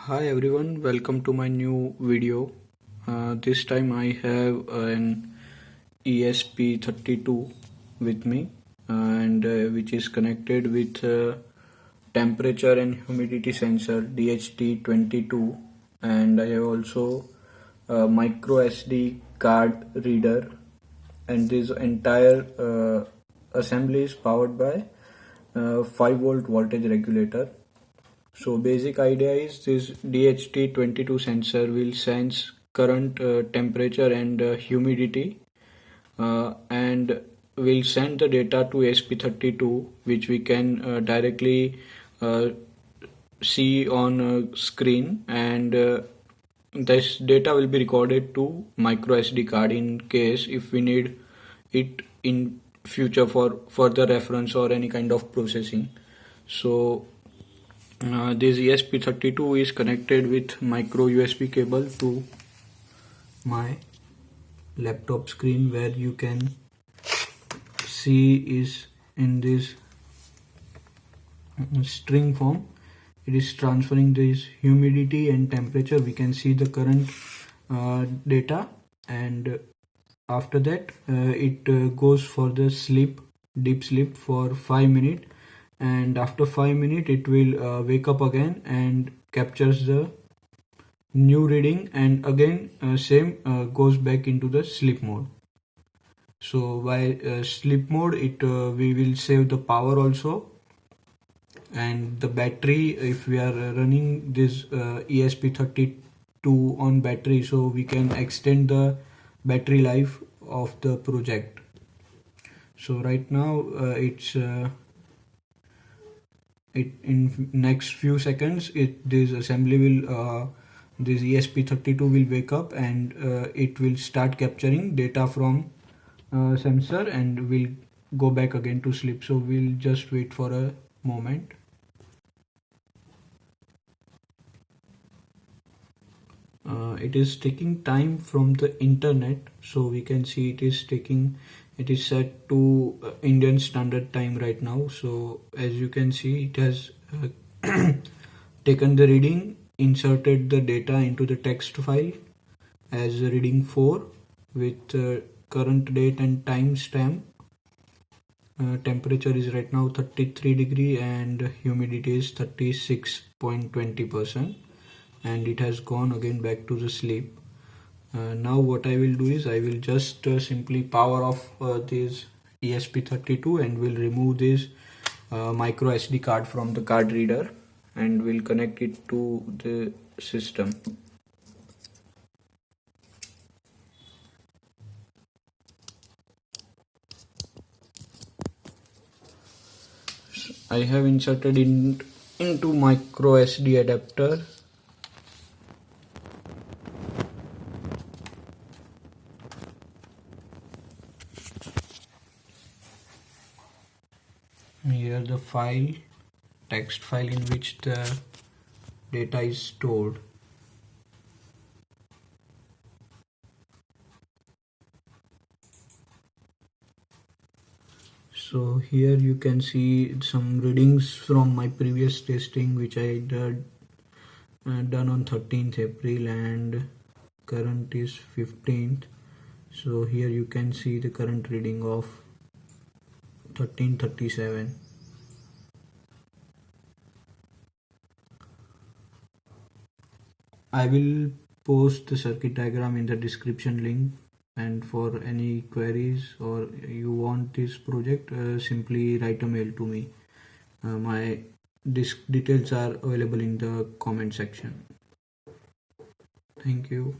Hi everyone, welcome to my new video. This time I have an ESP32 with me and which is connected with temperature and humidity sensor DHT22, and I have also a micro SD card reader, and this entire assembly is powered by 5-volt voltage regulator. So basic idea is this DHT22 sensor will sense current, temperature and humidity, and will send the data to ESP32, which we can directly uh, see on screen, and this data will be recorded to micro SD card in case if we need it in future for further reference or any kind of processing. So this ESP32 is connected with micro USB cable to my laptop screen, where you can see is in this string form. It is transferring this humidity and temperature. We can see the current data, and after that it goes for the sleep, deep sleep for 5 minutes, and after 5 minutes it will wake up again and captures the new reading, and again same goes back into the sleep mode. So by sleep mode we will save the power also, and the battery, if we are running this ESP32 on battery, so we can extend the battery life of the project. So right now it in next few seconds this assembly will this ESP32 will wake up, and it will start capturing data from sensor and will go back again to sleep. So we'll just wait for a moment. It is taking time from the internet, so we can see it is set to Indian Standard Time right now. So as you can see, it has taken the reading, inserted the data into the text file as reading 4 with current date and time stamp. Temperature is right now 33 degree and humidity is 36.20%, and it has gone again back to the sleep. Now what I will do is I will just simply power off this ESP32 and will remove this micro SD card from the card reader and will connect it to the system. I have inserted into micro SD adapter. Here the file, text file in which the data is stored. So here you can see some readings from my previous testing which I done on 13th April, and current is 15th. So here you can see the current reading of 1337. I will post the circuit diagram in the description link, and for any queries or you want this project, simply write a mail to me. My details are available in the comment section. Thank you.